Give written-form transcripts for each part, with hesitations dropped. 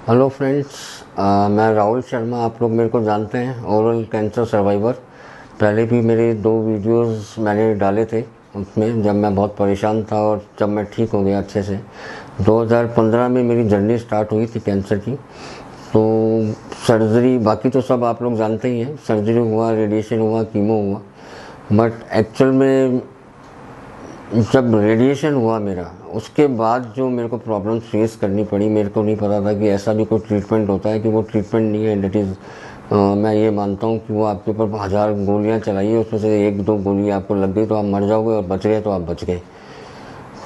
Hello friends, मैं राहुल शर्मा। आप लोग मेरे को जानते हैं, ओरल कैंसर सर्वाइवर। पहले भी मेरे 2 वीडियोस मैंने डाले थे उसमें, जब मैं बहुत परेशान था और जब मैं ठीक हो गया अच्छे से। 2015 में मेरी जर्नी स्टार्ट हुई थी कैंसर की। तो सर्जरी बाकी तो सब आप लोग जानते ही हैं, सर्जरी हुआ, रेडिएशन हुआ, कीमो हुआ। बट एक्चुअल में जब रेडिएशन हुआ मेरा, उसके बाद जो मेरे को प्रॉब्लम फेस करनी पड़ी, मेरे को नहीं पता था कि ऐसा भी कोई ट्रीटमेंट होता है। कि वो ट्रीटमेंट नहीं है, डेट इज़ मैं ये मानता हूँ कि वो आपके ऊपर 1000 गोलियाँ चलाई है, उसमें से 1-2 गोली आपको लग गई तो आप मर जाओगे, और बच गए तो आप बच गए।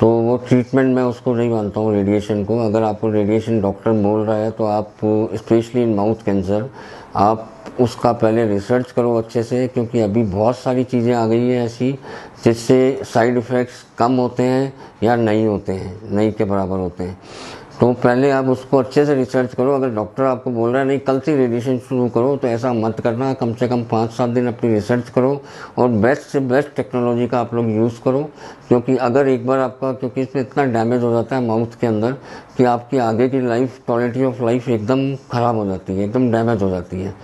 तो वो ट्रीटमेंट मैं उसको नहीं मानता हूँ रेडिएशन को। अगर आपको रेडिएशन डॉक्टर बोल रहा है तो आप, स्पेशली इन माउथ कैंसर, आप उसका पहले रिसर्च करो अच्छे से, क्योंकि अभी बहुत सारी चीज़ें आ गई हैं ऐसी जिससे साइड इफ़ेक्ट्स कम होते हैं या नहीं होते हैं, नहीं के बराबर होते हैं। तो पहले आप उसको अच्छे से रिसर्च करो। अगर डॉक्टर आपको बोल रहा है नहीं कल से रेडिएशन शुरू करो, तो ऐसा मत करना। कम से कम 5-7 दिन अपनी रिसर्च करो और बेस्ट से बेस्ट टेक्नोलॉजी का आप लोग यूज़ करो। क्योंकि अगर एक बार आपका, क्योंकि इसमें इतना डैमेज हो जाता है माउथ के अंदर कि आपकी आगे की लाइफ, क्वालिटी ऑफ लाइफ एकदम ख़राब हो जाती है, एकदम डैमेज हो जाती है।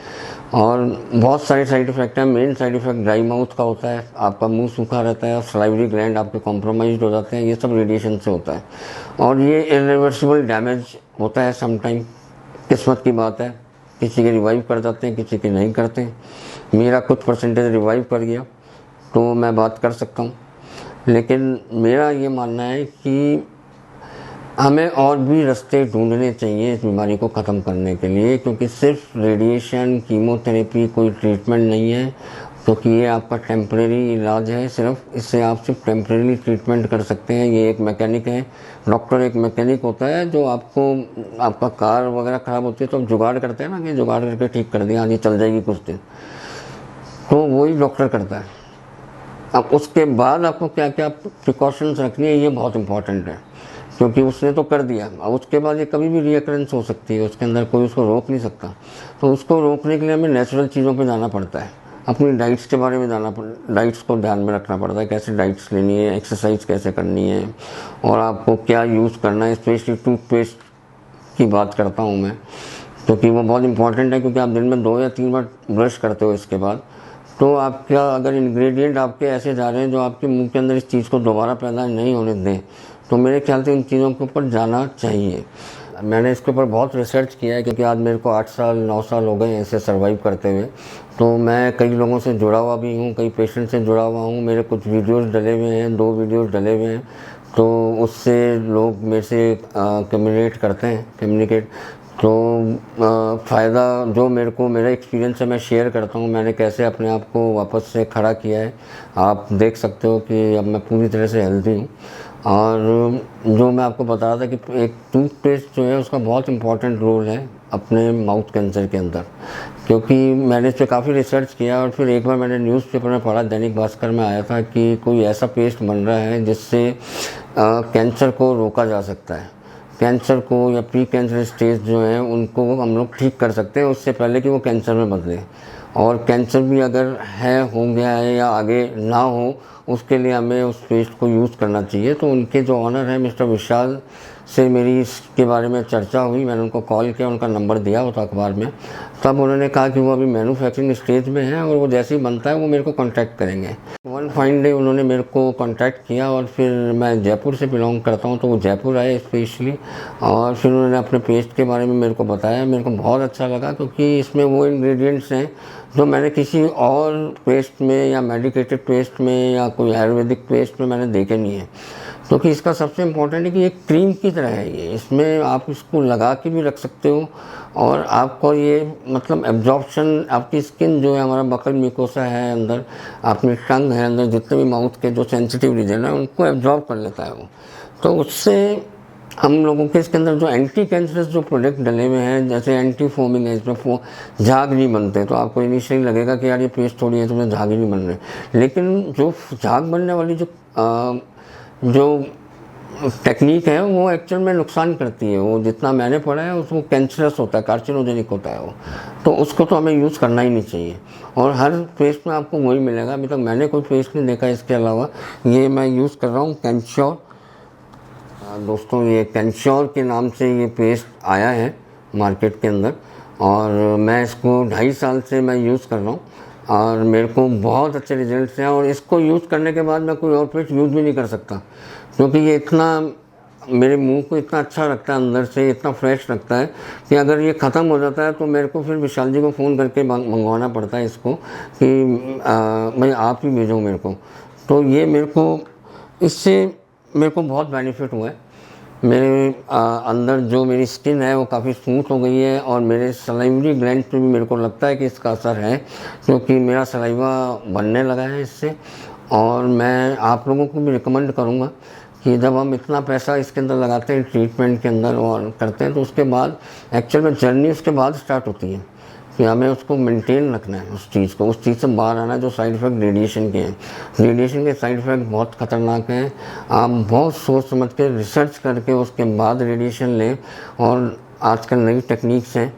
और बहुत सारे साइड इफ़ेक्ट हैं। Main side effect dry mouth का होता है, आपका मुंह सूखा रहता है, सलाइवरी ग्लैंड आपके कॉम्प्रोमाइज़ हो जाते हैं। ये सब रेडिएशन से होता है और ये इरिवर्सिबल डैमेज होता है समटाइम। किस्मत की बात है, किसी के रिवाइव कर जाते हैं, किसी के नहीं करते। मेरा कुछ परसेंटेज रिवाइव कर गया तो मैं बात कर सकता हूँ। लेकिन मेरा ये मानना है कि हमें और भी रास्ते ढूंढने चाहिए इस बीमारी को ख़त्म करने के लिए, क्योंकि सिर्फ रेडिएशन, कीमोथेरेपी कोई ट्रीटमेंट नहीं है। क्योंकि ये आपका टेम्परेरी इलाज है, सिर्फ इससे आप सिर्फ टेम्परेरी ट्रीटमेंट कर सकते हैं। ये एक मैकेनिक है, डॉक्टर एक मैकेनिक होता है जो आपको, आपका कार वगैरह ख़राब होती है तो आप जुगाड़ करते हैं ना, कि जुगाड़ करके ठीक कर दिया, हाँ जी चल जाएगी कुछ दिन, तो वही डॉक्टर करता है। अब उसके बाद आपको क्या क्या प्रिकॉशंस रखनी है, ये बहुत इंपॉर्टेंट है। क्योंकि उसने तो कर दिया, अब उसके बाद ये कभी भी रीअकरेंस हो सकती है, उसके अंदर कोई उसको रोक नहीं सकता। तो उसको रोकने के लिए हमें नेचुरल चीज़ों पे जाना पड़ता है। अपनी डाइट्स के बारे में डाइट्स को ध्यान में रखना पड़ता है, कैसे डाइट्स लेनी है, एक्सरसाइज कैसे करनी है, और आपको क्या यूज़ करना है। स्पेशली टूथपेस्ट की बात करता हूँ मैं, क्योंकि वो बहुत इंपॉर्टेंट है। क्योंकि आप दिन में 2 या 3 बार ब्रश करते हो इसके बाद, तो आपका अगर इंग्रेडिएंट आपके ऐसे जा रहे हैं जो आपके मुंह के अंदर इस चीज़ को दोबारा पैदा नहीं होने दें, तो मेरे ख्याल से इन चीज़ों के ऊपर जाना चाहिए। मैंने इसके ऊपर बहुत रिसर्च किया है, क्योंकि आज मेरे को 8 साल 9 साल हो गए ऐसे सर्वाइव करते हुए। तो मैं कई लोगों से जुड़ा हुआ भी हूँ, कई पेशेंट से जुड़ा हुआ हूँ। मेरे कुछ वीडियोस डले हुए हैं, 2 वीडियोस डले हुए हैं, तो उससे लोग मेरे से कम्युनिकेट। तो फ़ायदा जो मेरे को, मेरा एक्सपीरियंस है, मैं शेयर करता हूँ। मैंने कैसे अपने आप को वापस से खड़ा किया है, आप देख सकते हो कि अब मैं पूरी तरह से हेल्दी हूँ। और जो मैं आपको बता रहा था कि एक टूथपेस्ट जो है उसका बहुत इम्पॉर्टेंट रोल है अपने माउथ कैंसर के अंदर। क्योंकि मैंने इस पर काफ़ी रिसर्च किया और फिर एक बार मैंने न्यूज़पेपर में पढ़ा, दैनिक भास्कर में आया था कि कोई ऐसा पेस्ट बन रहा है जिससे कैंसर को रोका जा सकता है। कैंसर को या प्री कैंसर स्टेज जो है उनको हम लोग ठीक कर सकते हैं, उससे पहले कि वो कैंसर में बदले। और कैंसर भी अगर है, हो गया है या आगे ना हो, उसके लिए हमें उस पेस्ट को यूज़ करना चाहिए। तो उनके जो ऑनर है मिस्टर विशाल से मेरी इसके बारे में चर्चा हुई। मैंने उनको कॉल किया, उनका नंबर दिया होता अखबार में। तब उन्होंने कहा कि वो अभी मैन्युफैक्चरिंग स्टेज में है और वो जैसे ही बनता है वो मेरे को कांटेक्ट करेंगे। वन फाइन डे उन्होंने मेरे को कांटेक्ट किया और फिर, मैं जयपुर से बिलोंग करता हूँ तो वो जयपुर आए स्पेशली, और फिर उन्होंने अपने पेस्ट के बारे में मेरे को बताया। मेरे को बहुत अच्छा लगा, क्योंकि इसमें वो इंग्रेडिएंट्स हैं जो मैंने किसी और पेस्ट में या मेडिकेटेड पेस्ट में या कोई आयुर्वेदिक पेस्ट में मैंने देखे नहीं है। क्योंकि इसका सबसे इम्पोर्टेंट है कि एक क्रीम की तरह है ये, इसमें आप इसको लगा के भी रख सकते हो और आपको ये मतलब एब्जॉर्प्शन, आपकी स्किन जो है, हमारा बकल म्यूकोसा है अंदर, अपनी टंग है अंदर, जितने भी माउथ के जो सेंसिटिव रीजन है उनको एब्जॉर्ब कर लेता है वो। तो उससे हम लोगों के इसके अंदर जो एंटी कैंसरस जो प्रोडक्ट डले हुए हैं, जैसे एंटी फोमिंग है, इसमें झाग नहीं बनते। तो आपको इनिशियली लगेगा कि यार ये पेस्ट थोड़ी है तो मुझे झाग ही नहीं बन रहे, लेकिन जो झाग बनने वाली जो टेक्निक है वो एक्चुअल में नुकसान करती है। वो जितना मैंने पढ़ा है उसको कैंसरस होता है, कार्सिनोजेनिक होता है वो। तो उसको तो हमें यूज़ करना ही नहीं चाहिए। और हर पेस्ट में आपको वही मिलेगा। अभी तक मैंने कोई पेस्ट नहीं देखा इसके अलावा। ये मैं यूज़ कर रहा हूँ कैंश्योर। दोस्तों, ये कैंश्योर के नाम से ये पेस्ट आया है मार्केट के अंदर, और मैं इसको 2.5 साल से मैं यूज़ कर रहा हूँ और मेरे को बहुत अच्छे रिजल्ट्स हैं। और इसको यूज़ करने के बाद मैं कोई और पेस्ट यूज़ भी नहीं कर सकता, क्योंकि ये इतना मेरे मुंह को इतना अच्छा रखता है, अंदर से इतना फ्रेश रखता है कि अगर ये ख़त्म हो जाता है तो मेरे को फिर विशाल जी को फ़ोन करके मंगवाना पड़ता है इसको कि भाई आप ही भेजो मेरे को। तो ये मेरे को इससे मेरे को बहुत बेनिफिट हुआ है। मेरे अंदर जो मेरी स्किन है वो काफ़ी स्मूथ हो गई है, और मेरे सलाइवरी ग्लैंड पे भी मेरे को लगता है कि इसका असर है, क्योंकि मेरा सलाइवा बनने लगा है इससे। और मैं आप लोगों को भी रिकमेंड करूँगा कि जब हम इतना पैसा इसके अंदर लगाते हैं ट्रीटमेंट के अंदर और करते हैं, तो उसके बाद एक्चुअल में जर्नी उसके बाद स्टार्ट होती है कि हमें उसको मेंटेन रखना है, उस चीज़ को, उस चीज़ से बाहर आना है जो साइड इफ़ेक्ट रेडिएशन के हैं। रेडिएशन के साइड इफ़ेक्ट बहुत ख़तरनाक हैं। आप बहुत सोच समझ के रिसर्च करके उसके बाद रेडिएशन लें, और आजकल नई टेक्निक्स हैं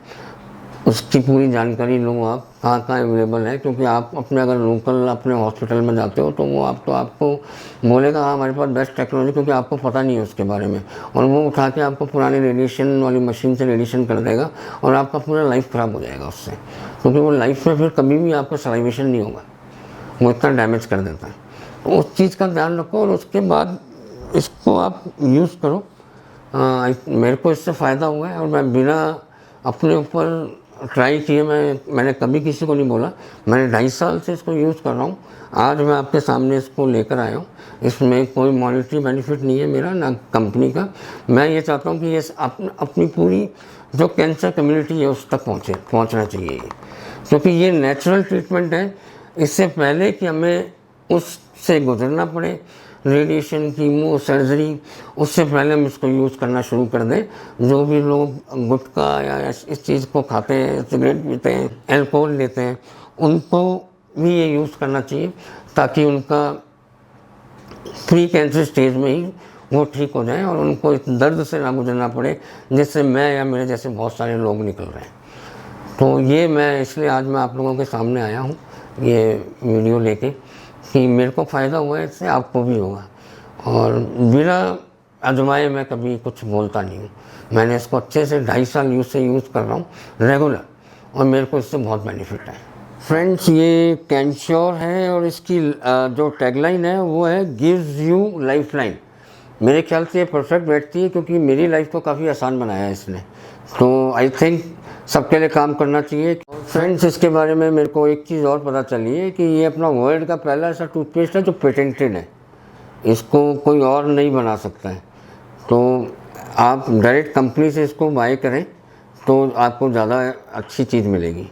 उसकी पूरी जानकारी लो आप कहाँ कहाँ अवेलेबल है। क्योंकि आप अपने अगर लोकल अपने हॉस्पिटल में जाते हो तो वो आपको बोलेगा हाँ हमारे पास बेस्ट टेक्नोलॉजी, क्योंकि आपको पता नहीं है उसके बारे में, और वो उठा के आपको पुरानी रेडिएशन वाली मशीन से रेडिएशन कर देगा और आपका पूरा लाइफ ख़राब हो जाएगा उससे, क्योंकि वो लाइफ में फिर कभी भी आपका सलाइवेशन नहीं होगा, वो इतना डैमेज कर देता है। तो उस चीज़ का ध्यान रखो और उसके बाद इसको आप यूज़ करो। मेरे को इससे फ़ायदा हुआ है और मैं बिना अपने ऊपर ट्राई किए मैंने कभी किसी को नहीं बोला। मैंने 2.5 साल से इसको यूज़ कर रहा हूँ। आज मैं आपके सामने इसको लेकर आया हूँ। इसमें कोई मॉनेटरी बेनिफिट नहीं है मेरा, ना कंपनी का। मैं ये चाहता हूँ कि ये अपनी पूरी जो कैंसर कम्युनिटी है उस तक पहुँचना चाहिए, क्योंकि ये नेचुरल ट्रीटमेंट है। इससे पहले कि हमें उससे गुजरना पड़े रेडिएशन, कीमो, सर्जरी, उससे पहले हम इसको यूज़ करना शुरू कर दें। जो भी लोग गुटखा या इस चीज़ को खाते हैं, सिगरेट पीते हैं, अल्कोहल लेते हैं, उनको भी ये यूज़ करना चाहिए, ताकि उनका प्री कैंसर स्टेज में ही वो ठीक हो जाए और उनको इस दर्द से ना गुजरना पड़े जिससे मैं या मेरे जैसे बहुत सारे लोग निकल रहे हैं। तो ये मैं इसलिए आज मैं आप लोगों के सामने आया हूँ ये वीडियो लेके कि मेरे को फ़ायदा हुआ है, इससे आपको भी होगा। और बिना आजमाए मैं कभी कुछ बोलता नहीं हूँ। मैंने इसको अच्छे से 2.5 साल यूज़ कर रहा हूँ रेगुलर, और मेरे को इससे बहुत बेनिफिट है। फ्रेंड्स, ये कैंश्योर है और इसकी जो टैगलाइन है वो है गिव्स यू लाइफ लाइन। मेरे ख्याल से ये परफेक्ट बैठती है, क्योंकि मेरी लाइफ को काफ़ी आसान बनाया है इसने। तो आई थिंक सबके लिए काम करना चाहिए। फ्रेंड्स, इसके बारे में मेरे को एक चीज़ और पता चली है कि ये अपना वर्ल्ड का पहला ऐसा टूथपेस्ट है जो पेटेंटेड है। इसको कोई और नहीं बना सकता है। तो आप डायरेक्ट कंपनी से इसको बाय करें तो आपको ज़्यादा अच्छी चीज़ मिलेगी।